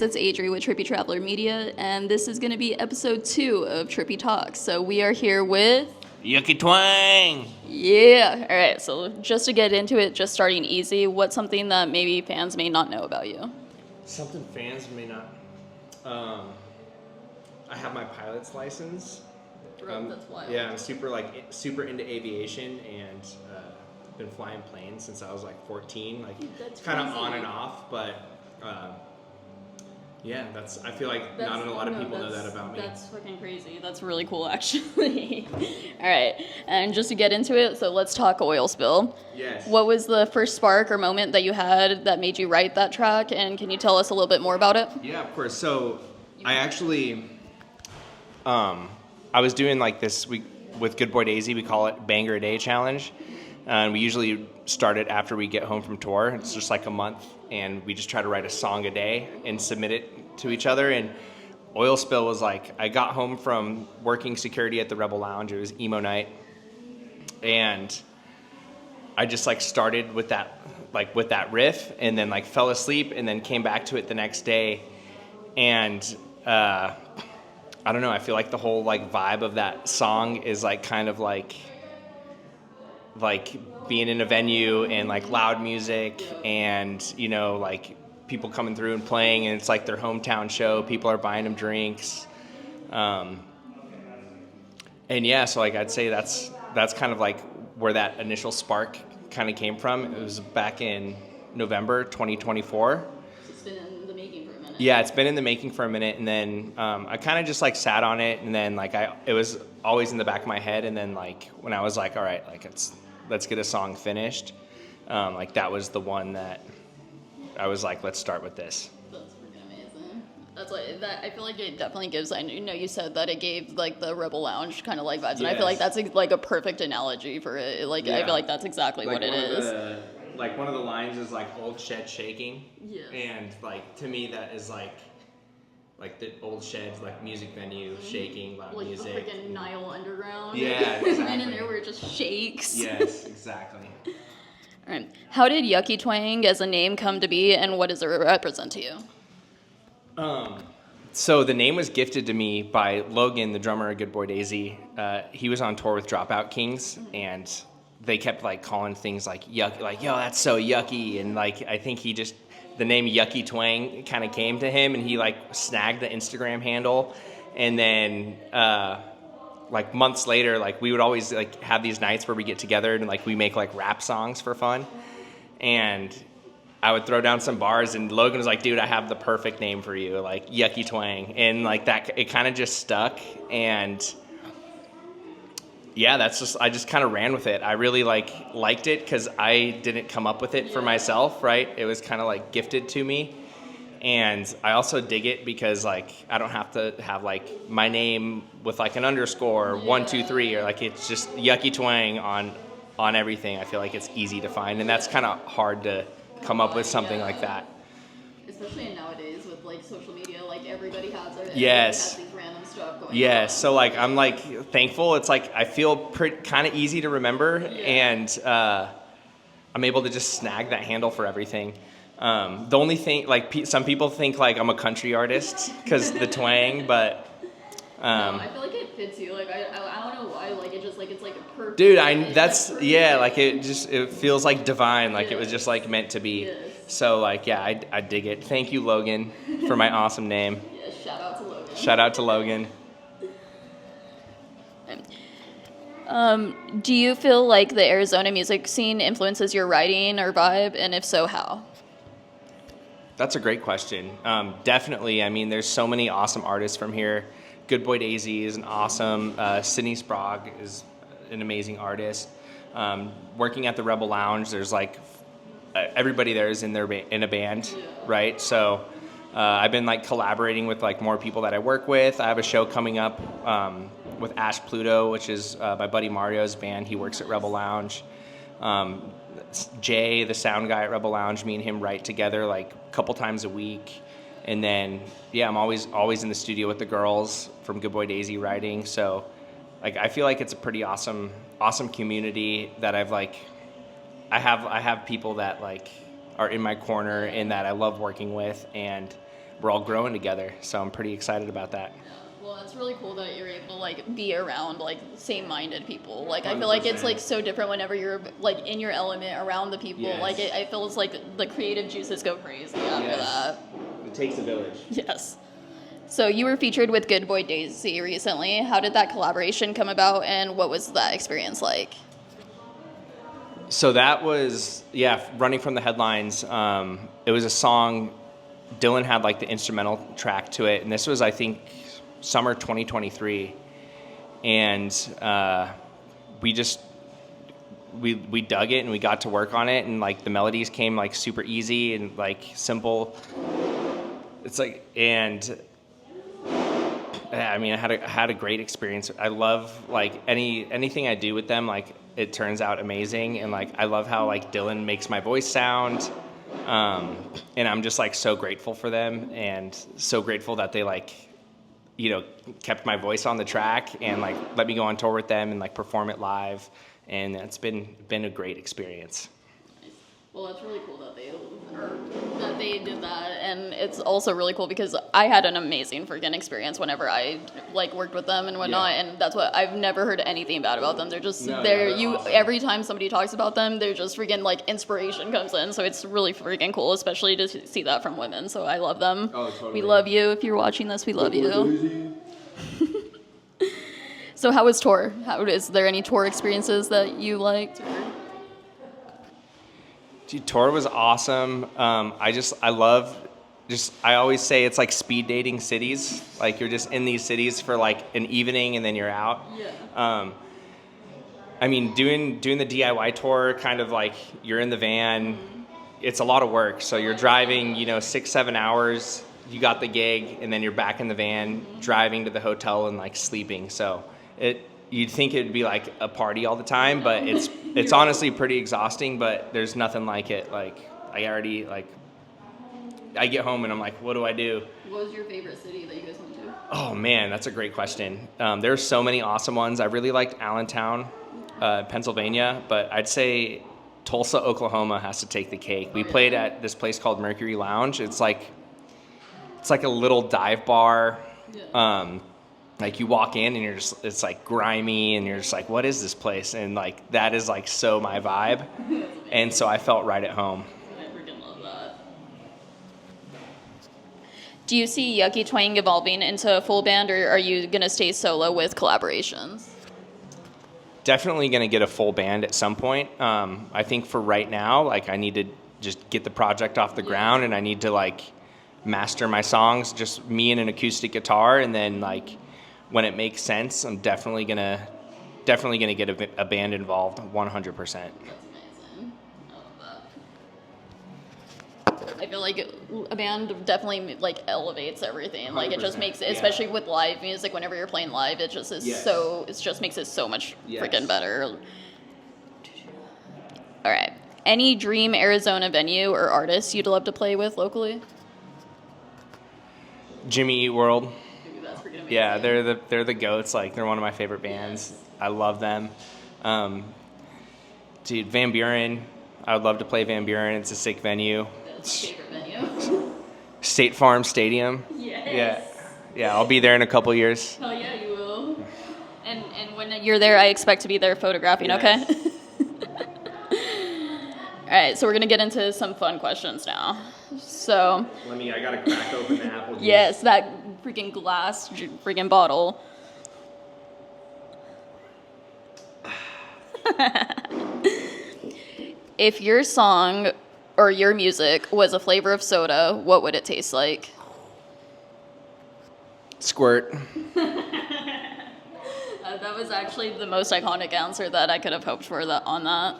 guys, it's Adri with Trippy Traveler Media, and this is going to be episode 2 of Trippy Talks. So we are here with... Yucky Twang! Yeah! Alright, so just to get into it, just starting easy, what's something that maybe fans may not know about you? Something fans may not... I have my pilot's license. Bro, that's wild. Yeah, I'm super into aviation, and been flying planes since I was 14. That's kind of crazy. on and off, but yeah, I feel like not a lot of people know that about me. That's fucking crazy. That's really cool, actually. Alright, and just to get into it, so let's talk Oil Spill. Yes. What was the first spark or moment that you had that made you write that track, and can you tell us a little bit more about it? Yeah, of course. So I actually, I was doing this week with Good Boy Daisy. We call it Banger a Day Challenge. And we usually start it after we get home from tour. It's just a month, and we just try to write a song a day and submit it to each other. And Oil Spill was I got home from working security at the Rebel Lounge. It was emo night, and I just started with that riff, and then fell asleep, and then came back to it the next day. And I don't know. I feel the whole vibe of that song is kind of being in a venue and loud music and people coming through and playing, and it's their hometown show. People are buying them drinks, and yeah, so I'd say that's kind of where that initial spark kind of came from. It was back in November 2024. It's been in the making for a minute. Yeah, it's been in the making for a minute, and then I kind of just sat on it, and then it was always in the back of my head, and then when I was all right, let's get a song finished, that was the one that I was let's start with this. That's freaking amazing. That's that. I feel it definitely gives. I know you said that it gave the Rebel Lounge kind of vibes, and I feel that's a perfect analogy for it. Yeah. I feel that's exactly what it is. One of the lines is old shed shaking. Yeah. And to me that is the old sheds, music venue, shaking, loud music. The freaking Nile Underground. Yeah, exactly. And in there where it just shakes. Yes, exactly. All right. How did Yucky Twang as a name come to be, and what does it represent to you? So the name was gifted to me by Logan, the drummer of Good Boy Daisy. He was on tour with Dropout Kings, and they kept calling things yucky, yo, that's so yucky, and I think the name Yucky Twang kind of came to him, and he snagged the Instagram handle, and then months later, we would always have these nights where we get together and we make rap songs for fun, and I would throw down some bars, and Logan was dude, I have the perfect name for you, Yucky Twang, and that it kind of just stuck, and yeah, I just kind of ran with it. I really liked it because I didn't come up with it for myself, right? It was kind of gifted to me. And I also dig it because I don't have to have my name with an underscore, 1, 2, 3, or it's just Yucky Twang on everything. I feel it's easy to find, and that's kind of hard to come up with something like that. Especially nowadays with social media, everybody has it. Yes. Everybody has these random stuff going Yeah, on. so I'm thankful. It's I feel kind of easy to remember, and I'm able to just snag that handle for everything. The only thing, some people think I'm a country artist because the twang, but no, I feel it fits you. I don't know why. It just it's a perfect. Dude, it feels divine. It was just meant to be. Yes. So yeah, I dig it. Thank you, Logan, for my awesome name. Yeah, shout out to Logan. Shout out to Logan. Do you feel the Arizona music scene influences your writing or vibe, and if so, how? That's a great question. Definitely. I mean, there's so many awesome artists from here. Good Boy Daisy is an awesome. Sydney Sprague is an amazing artist. Working at the Rebel Lounge, there's everybody there is in a band, right? So I've been collaborating with more people that I work with. I have a show coming up with Ash Pluto, which is my buddy Mario's band. He works at Rebel Lounge. Jay, the sound guy at Rebel Lounge, me and him write together a couple times a week. And then, yeah, I'm always in the studio with the girls from Good Boy Daisy writing. So, I feel it's a pretty awesome community that I have people that are in my corner and that I love working with, and we're all growing together. So I'm pretty excited about that. Well, it's really cool that you're able to like be around like same-minded people. Like I feel like it's like so different whenever you're like in your element around the people. Yes. Like I feel it's like the creative juices go crazy after that. It takes a village. Yes. So you were featured with Good Boy Daisy recently. How did that collaboration come about, and what was that experience like? So that was, running from the headlines. It was a song, Dylan had like the instrumental track to it, and this was, I think, summer 2023. And we dug it and we got to work on it, and like the melodies came like super easy and like simple. It's like, and I mean, I had a great experience. I love like anything I do with them, like it turns out amazing, and like I love how like Dylan makes my voice sound, and I'm just like so grateful for them, and so grateful that they like, kept my voice on the track and like let me go on tour with them and like perform it live, and it's been a great experience. Well, that's really cool that they did that, and it's also really cool because I had an amazing freaking experience whenever I like worked with them and whatnot, and that's what I've never heard anything bad about them. They're just awesome. Every time somebody talks about them, they're just freaking like inspiration comes in, so it's really freaking cool, especially to see that from women. So I love them. Oh, totally. We love you. If you're watching this, we love you. So how was tour? Is there any tour experiences that you liked? Dude, tour was awesome. I always say it's like speed dating cities. Like you're just in these cities for like an evening and then you're out. Yeah. I mean, doing the DIY tour, kind of like you're in the van. It's a lot of work. So you're driving, 6-7 hours. You got the gig, and then you're back in the van, driving to the hotel and like sleeping. So you'd think it'd be like a party all the time, but it's honestly pretty exhausting, but there's nothing like it. Like I get home and I'm like, what do I do? What was your favorite city that you guys went to? Oh man, that's a great question. There's so many awesome ones. I really liked Allentown, Pennsylvania, but I'd say Tulsa, Oklahoma has to take the cake. We played at this place called Mercury Lounge. It's like a little dive bar. Yeah. Like you walk in and it's like grimy and you're just like, what is this place? And like, that is like so my vibe. And so I felt right at home. I freaking love that. Do you see Yucky Twang evolving into a full band, or are you going to stay solo with collaborations? Definitely going to get a full band at some point. I think for right now, like I need to just get the project off the ground, and I need to like master my songs, just me and an acoustic guitar, and then like, when it makes sense, I'm definitely gonna get a band involved, 100%. That's amazing. I love that. I feel like a band definitely like elevates everything. Like it just makes it, especially with live music. Whenever you're playing live, it just is it just makes it so much freaking better. All right. Any dream Arizona venue or artist you'd love to play with locally? Jimmy Eat World. That's freaking amazing. Yeah, they're the goats. Like they're one of my favorite bands. Yes. I love them. Dude, Van Buren. I would love to play Van Buren. It's a sick venue. That's my favorite venue. State Farm Stadium. Yes. Yeah. I'll be there in a couple years. Oh yeah, you will. And when you're there, I expect to be there photographing. Yes. Okay. All right, so we're gonna get into some fun questions now. So. I gotta crack open the apple juice. Yes, that freaking glass, freaking bottle. If your song or your music was a flavor of soda, what would it taste like? Squirt. That was actually the most iconic answer that I could have hoped for on that.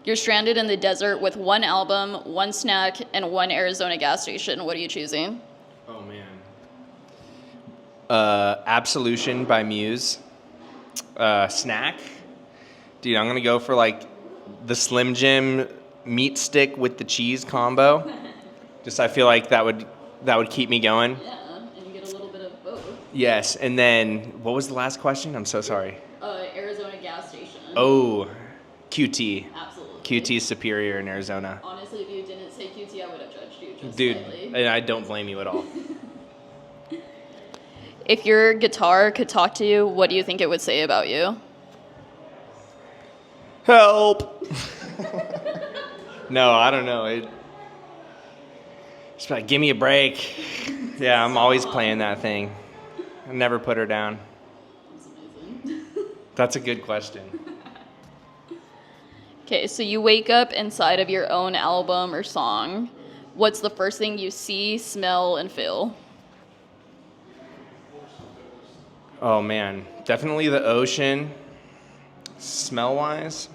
You're stranded in the desert with one album, one snack, and one Arizona gas station. What are you choosing? Oh, man. Absolution by Muse. Snack. Dude, I'm going to go for like the Slim Jim meat stick with the cheese combo. Just I feel like that would keep me going. Yeah, and you get a little bit of both. Yes, and then what was the last question? I'm so sorry. Arizona gas station. Oh, QT. Absolutely. QT's superior in Arizona. Honestly, if you didn't say QT, I would have judged you just Dude, slightly. and I don't blame you at all. If your guitar could talk to you, what do you think it would say about you? Help! No, I don't know. It's like, give me a break. Yeah, I'm always playing that thing. I never put her down. That's amazing. That's a good question. Okay, so you wake up inside of your own album or song. What's the first thing you see, smell, and feel? Oh man, definitely the ocean. Smell-wise,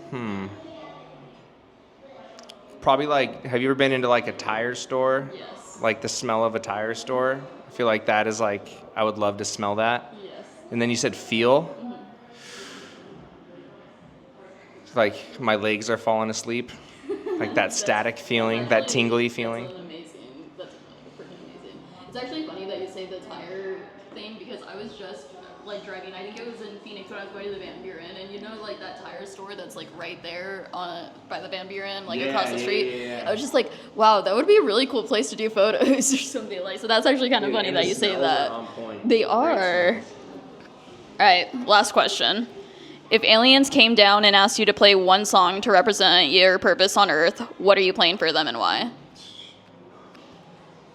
probably like, have you ever been into like a tire store? Yes. Like the smell of a tire store? I feel like that is like, I would love to smell that. Yes. And then you said feel? Mm-hmm. It's like my legs are falling asleep. Like that static feeling, that tingly feeling. That's amazing. That's freaking amazing. It's actually funny that you say the tire thing because I was just like driving. I think it was in Phoenix when I was going to the Van Buren, and you know like that tire store that's like right there by the Van Buren, like across the street. Yeah. I was just like, wow, that would be a really cool place to do photos or something like. So that's actually kind of funny that you say that. They are. All right, last question. If aliens came down and asked you to play one song to represent your purpose on Earth, what are you playing for them and why?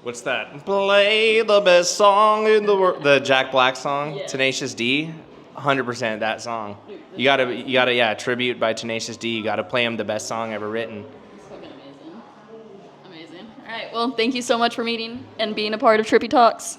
What's that? Play the best song in the world. The Jack Black song, Yeah. Tenacious D. 100% that song. You gotta, yeah, tribute by Tenacious D. You gotta play him the best song ever written. It's fucking amazing. Amazing. All right, well, thank you so much for meeting and being a part of Trippy Talks.